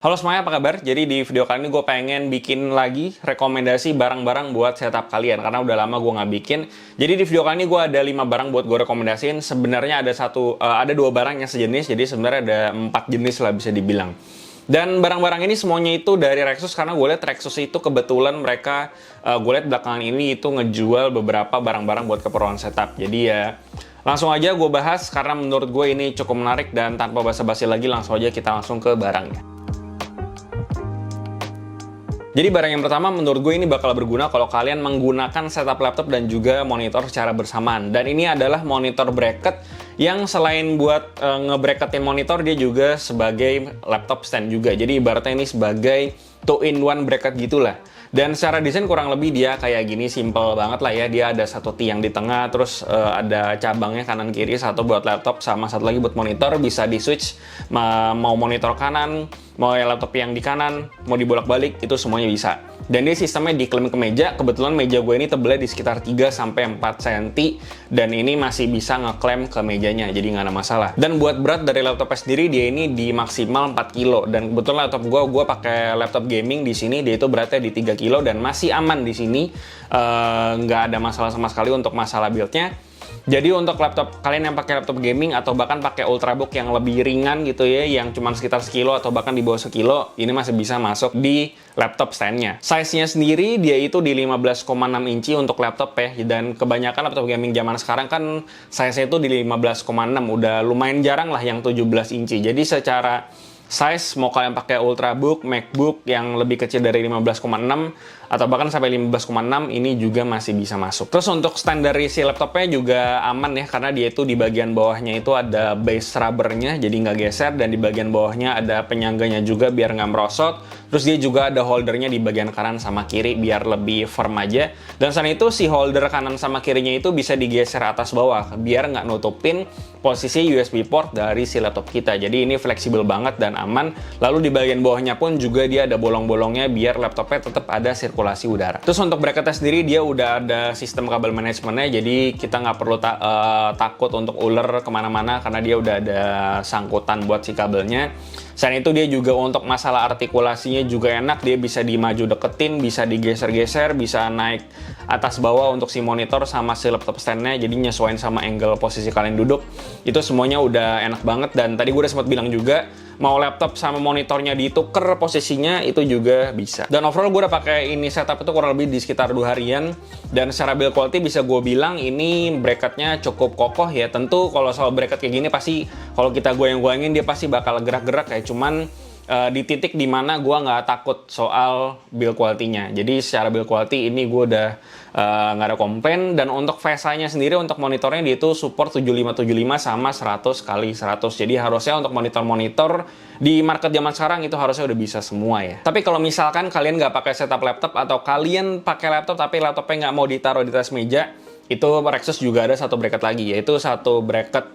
Halo semuanya, apa kabar? Jadi di video kali ini gue pengen bikin lagi rekomendasi barang-barang buat setup kalian karena udah lama gue nggak bikin. Jadi di video kali ini gue ada 5 barang buat gue rekomendasiin. Sebenarnya ada 2 barang yang sejenis, jadi sebenarnya ada 4 jenis lah bisa dibilang. Dan barang-barang ini semuanya itu dari Rexus karena gue lihat Rexus itu kebetulan mereka gue lihat belakangan ini itu ngejual beberapa barang-barang buat keperluan setup. Jadi ya langsung aja gue bahas karena menurut gue ini cukup menarik dan tanpa basa-basi lagi langsung aja kita langsung ke barangnya. Jadi barang yang pertama menurut gue ini bakal berguna kalau kalian menggunakan setup laptop dan juga monitor secara bersamaan. Dan ini adalah monitor bracket yang selain buat nge-bracketin monitor, dia juga sebagai laptop stand juga. Jadi ibaratnya ini sebagai 2-in-1 bracket gitulah. Dan secara desain kurang lebih dia kayak gini, simple banget lah ya. Dia ada satu tiang di tengah, terus ada cabangnya kanan kiri, satu buat laptop sama satu lagi buat monitor. Bisa di switch mau monitor kanan, mau laptop yang di kanan, mau dibolak-balik, itu semuanya bisa. Dan dia sistemnya diklaim ke meja. Kebetulan meja gue ini tebelnya di sekitar 3-4 cm, dan ini masih bisa ngeklaim ke mejanya, jadi nggak ada masalah. Dan buat berat dari laptopnya sendiri, dia ini di maksimal 4 kilo. Dan kebetulan laptop gue pakai laptop gaming di sini, dia itu beratnya di 3 kilo dan masih aman di sini. Nggak ada masalah sama sekali untuk masalah build-nya. Jadi untuk laptop kalian yang pakai laptop gaming atau bahkan pakai ultrabook yang lebih ringan gitu ya, yang cuma sekitar sekilo atau bahkan di bawah sekilo, ini masih bisa masuk di laptop stand-nya. Size-nya sendiri dia itu di 15,6 inci untuk laptop ya, dan kebanyakan laptop gaming zaman sekarang kan size-nya itu di 15,6, udah lumayan jarang lah yang 17 inci. Jadi secara size, mau kalian pakai ultrabook, macbook yang lebih kecil dari 15,6 atau bahkan sampai 15,6, ini juga masih bisa masuk. Terus untuk stand dari si laptopnya juga aman ya, karena dia itu di bagian bawahnya itu ada base rubbernya, jadi nggak geser, dan di bagian bawahnya ada penyangganya juga biar nggak merosot. Terus dia juga ada holdernya di bagian kanan sama kiri biar lebih firm aja. Dan selain itu si holder kanan sama kirinya itu bisa digeser atas bawah biar nggak nutupin posisi USB port dari si laptop kita. Jadi ini fleksibel banget dan aman. Lalu di bagian bawahnya pun juga dia ada bolong-bolongnya biar laptopnya tetap ada sirkulasi udara. Terus untuk bracketnya sendiri dia udah ada sistem kabel manajemennya, jadi kita nggak perlu takut untuk ular kemana-mana karena dia udah ada sangkutan buat si kabelnya. Selain itu dia juga untuk masalah artikulasinya juga enak, dia bisa dimaju deketin, bisa digeser-geser, bisa naik atas bawah untuk si monitor sama si laptop stand-nya, jadi nyesuaiin sama angle posisi kalian duduk. Itu semuanya udah enak banget, dan tadi gue udah sempat bilang juga, mau laptop sama monitornya dituker posisinya itu juga bisa. Dan overall gue udah pakai ini setup itu kurang lebih di sekitar 2 harian, dan secara build quality bisa gue bilang ini bracketnya cukup kokoh ya. Tentu kalau soal bracket kayak gini pasti kalau kita goyang-goyangin dia pasti bakal gerak-gerak ya, cuman di titik dimana gue nggak takut soal build quality-nya. Jadi secara build quality ini gue udah nggak ada komplain. Dan untuk VSA-nya sendiri untuk monitornya dia itu support 7575 sama 100x100. Jadi harusnya untuk monitor-monitor di market zaman sekarang itu harusnya udah bisa semua ya. Tapi kalau misalkan kalian nggak pakai setup laptop atau kalian pakai laptop tapi laptopnya nggak mau ditaruh di atas meja, itu Rexus juga ada satu bracket lagi, yaitu satu bracket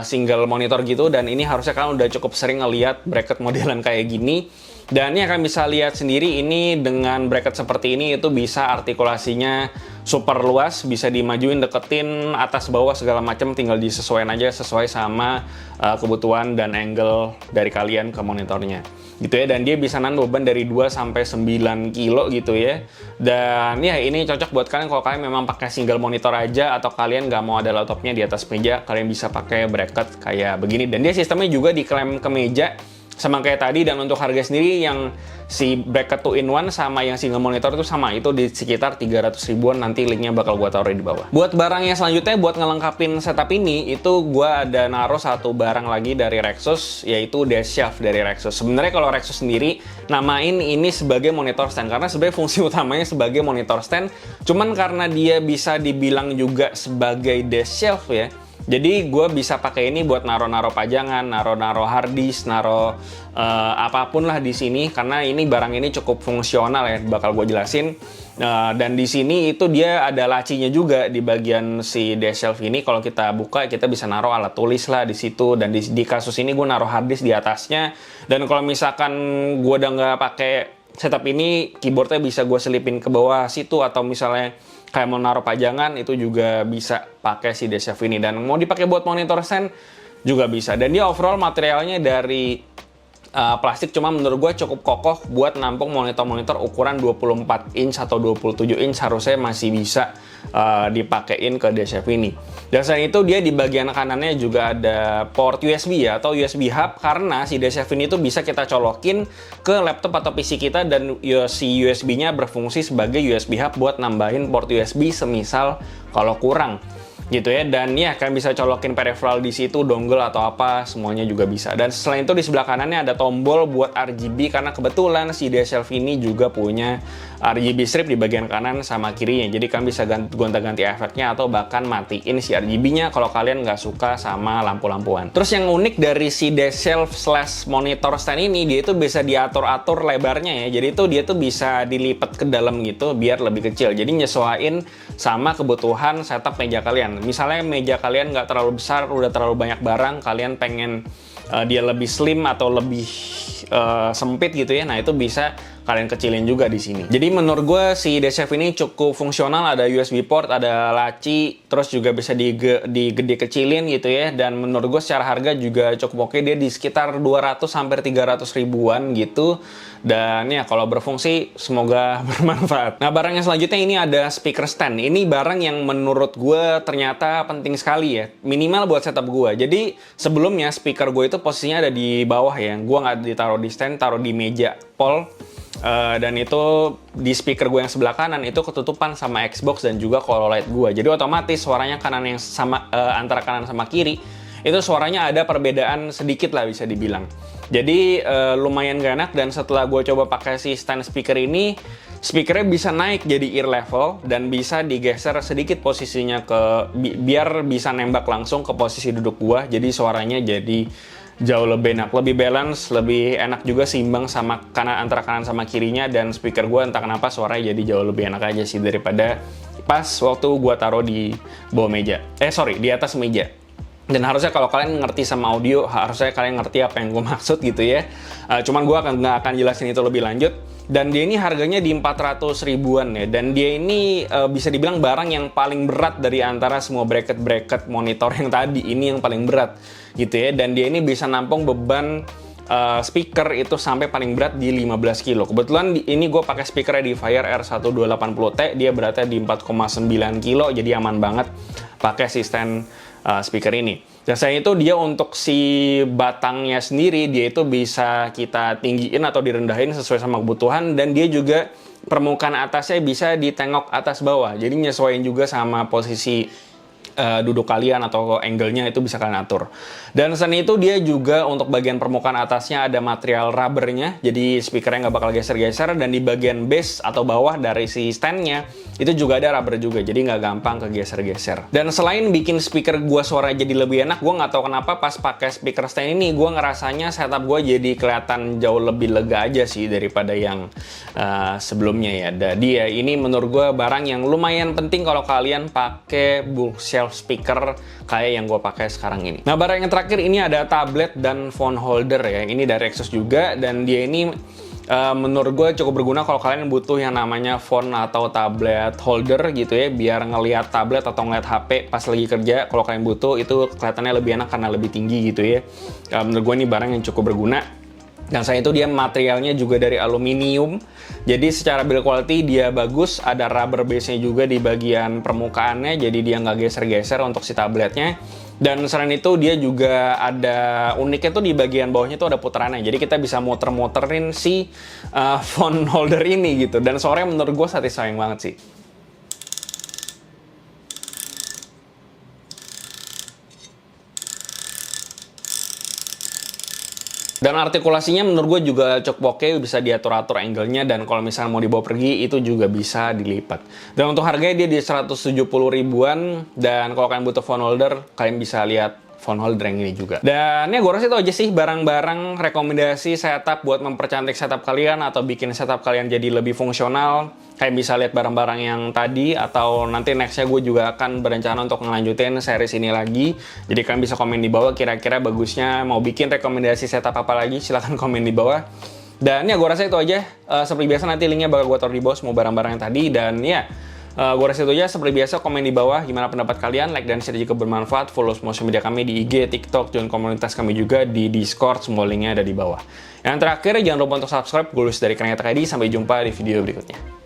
single monitor gitu. Dan ini harusnya kalian udah cukup sering ngeliat bracket modelan kayak gini. Dan ini akan bisa lihat sendiri, ini dengan bracket seperti ini itu bisa artikulasinya super luas, bisa dimajuin, deketin, atas bawah segala macam, tinggal disesuaikan aja sesuai sama kebutuhan dan angle dari kalian ke monitornya gitu ya. Dan dia bisa nahan beban dari 2-9 kilo gitu ya. Dan ya ini cocok buat kalian kalau kalian memang pakai single monitor aja atau kalian nggak mau ada laptopnya di atas meja, kalian bisa pakai bracket kayak begini. Dan dia sistemnya juga diklaim ke meja sama kayak tadi. Dan untuk harga sendiri yang si bracket 2-in-1 sama yang single monitor itu sama, itu di sekitar 300 ribuan, nanti linknya bakal gue taruh di bawah. Buat barang yang selanjutnya buat ngelengkapin setup ini, itu gue ada naruh satu barang lagi dari Rexus, yaitu desk shelf dari Rexus. Sebenarnya kalau Rexus sendiri namain ini sebagai monitor stand karena sebenarnya fungsi utamanya sebagai monitor stand, cuman karena dia bisa dibilang juga sebagai desk shelf ya, jadi gue bisa pakai ini buat naro-naro pajangan, naro-naro hard disk, naro apapun lah di sini, karena ini barang ini cukup fungsional ya, bakal gue jelasin. Dan di sini itu dia ada lacinya juga di bagian si desk shelf ini. Kalau kita buka kita bisa naro alat tulis lah di situ. Dan di kasus ini gue naro hard disk di atasnya. Dan kalau misalkan gue udah nggak pakai setup ini, keyboardnya bisa gue selipin ke bawah situ, atau misalnya kayak mau naruh pajangan itu juga bisa pakai si desk shelf ini. Dan mau dipakai buat monitor stand juga bisa. Dan dia overall materialnya dari plastik, cuma menurut gue cukup kokoh buat nampung monitor-monitor ukuran 24 inch atau 27 inch, harusnya masih bisa dipakein ke DSF ini. Dan selain itu dia di bagian kanannya juga ada port USB ya, atau USB hub, karena si DSF ini tuh bisa kita colokin ke laptop atau PC kita, dan si USB-nya berfungsi sebagai USB hub buat nambahin port USB semisal kalau kurang gitu ya. Dan ya kalian bisa colokin peripheral di situ, dongle atau apa, semuanya juga bisa. Dan selain itu di sebelah kanannya ada tombol buat RGB, karena kebetulan si DSLV ini juga punya RGB strip di bagian kanan sama kirinya, jadi kalian bisa gonta-ganti efeknya atau bahkan matiin si RGB-nya kalau kalian nggak suka sama lampu-lampuan. Terus yang unik dari si DSLV / monitor stand ini, dia itu bisa diatur-atur lebarnya ya, jadi dia tuh bisa dilipat ke dalam gitu biar lebih kecil, jadi nyesuaiin sama kebutuhan setup meja kalian. Misalnya meja kalian nggak terlalu besar, udah terlalu banyak barang, kalian pengen dia lebih slim atau lebih sempit gitu ya, nah itu bisa kalian kecilin juga di sini. Jadi menurut gue si DSLV ini cukup fungsional, ada USB port, ada laci, terus juga bisa digede kecilin gitu ya. Dan menurut gue secara harga juga cukup oke, dia di sekitar 200 sampai 300 ribuan gitu. Dan ya kalau berfungsi semoga bermanfaat. Nah, barang yang selanjutnya ini ada speaker stand. Ini barang yang menurut gue ternyata penting sekali ya, minimal buat setup gue. Jadi sebelumnya speaker gue itu posisinya ada di bawah ya, gue nggak ditaruh di stand, taruh di meja pol. Dan itu di speaker gue yang sebelah kanan itu ketutupan sama Xbox dan juga color light gue. Jadi otomatis suaranya kanan yang sama antara kanan sama kiri itu suaranya ada perbedaan sedikit lah bisa dibilang. Jadi lumayan gak enak, dan setelah gue coba pakai si stand speaker ini, speakernya bisa naik jadi ear level dan bisa digeser sedikit posisinya biar bisa nembak langsung ke posisi duduk gue. Jadi suaranya jadi jauh lebih enak, lebih balance, lebih enak juga, seimbang sama antara kanan sama kirinya. Dan speaker gue entah kenapa suaranya jadi jauh lebih enak aja sih daripada pas waktu gue taruh di bawah meja. Di atas meja. Dan harusnya kalau kalian ngerti sama audio, harusnya kalian ngerti apa yang gue maksud gitu ya. Cuman gue nggak akan jelasin itu lebih lanjut. Dan dia ini harganya di 400 ribuan ya. Dan dia ini bisa dibilang barang yang paling berat dari antara semua bracket-bracket monitor yang tadi. Ini yang paling berat gitu ya. Dan dia ini bisa nampung beban speaker itu sampai paling berat di 15 kilo. Kebetulan ini gue pakai speaker Edifier R1280T. Dia beratnya di 4,9 kilo. Jadi aman banget pakai si stand speaker ini. Dan selain itu dia untuk si batangnya sendiri, dia itu bisa kita tinggiin atau direndahin sesuai sama kebutuhan, dan dia juga permukaan atasnya bisa ditengok atas bawah. Jadi nyesuaiin juga sama posisi duduk kalian atau angle-nya itu bisa kalian atur. Dan selain itu dia juga untuk bagian permukaan atasnya ada material rubbernya, jadi speakernya nggak bakal geser-geser. Dan di bagian base atau bawah dari si stand-nya itu juga ada rubber juga, jadi nggak gampang kegeser-geser. Dan selain bikin speaker gua suara jadi lebih enak, gua nggak tahu kenapa pas pakai speaker stand ini gua ngerasanya setup gua jadi kelihatan jauh lebih lega aja sih daripada yang sebelumnya ya. Jadi ya ini menurut gua barang yang lumayan penting kalau kalian pakai bookshelf speaker kayak yang gue pakai sekarang ini. Nah, barang yang terakhir ini ada tablet dan phone holder ya. Ini dari Asus juga, dan dia ini menurut gue cukup berguna kalau kalian butuh yang namanya phone atau tablet holder gitu ya, biar ngelihat tablet atau ngelihat HP pas lagi kerja. Kalau kalian butuh itu kelihatannya lebih enak karena lebih tinggi gitu ya. Menurut gue ini barang yang cukup berguna. Dan selain itu dia materialnya juga dari aluminium, jadi secara build quality dia bagus. Ada rubber base-nya juga di bagian permukaannya, jadi dia nggak geser-geser untuk si tabletnya. Dan selain itu dia juga ada uniknya tuh di bagian bawahnya tuh ada putarannya, jadi kita bisa muter-muterin si phone holder ini gitu. Dan suaranya menurut gue satisfying banget sih. Dan artikulasinya menurut gue juga cukup oke, bisa diatur-atur angle-nya, dan kalau misalnya mau dibawa pergi itu juga bisa dilipat. Dan untuk harganya dia di 170 ribuan, dan kalau kalian butuh phone holder, kalian bisa lihat phone holder yang ini juga. Dan ya gue rasa itu aja sih barang-barang rekomendasi setup buat mempercantik setup kalian atau bikin setup kalian jadi lebih fungsional. Kalian bisa lihat barang-barang yang tadi, atau nanti nextnya gue juga akan berencana untuk ngelanjutin series ini lagi. Jadi kalian bisa komen di bawah kira-kira bagusnya mau bikin rekomendasi setup apa lagi, silahkan komen di bawah. Dan ya gue rasa itu aja. Seperti biasa nanti linknya bakal gue taruh di bawah semua barang-barang yang tadi. Dan ya Gue rasa itu aja. Seperti biasa, komen di bawah gimana pendapat kalian, like dan share jika bermanfaat, follow semua sosial media kami di IG, TikTok, join komunitas kami juga di Discord, semua linknya ada di bawah. Yang terakhir, jangan lupa untuk subscribe. Gue Luis dari Kranjata ID, sampai jumpa di video berikutnya.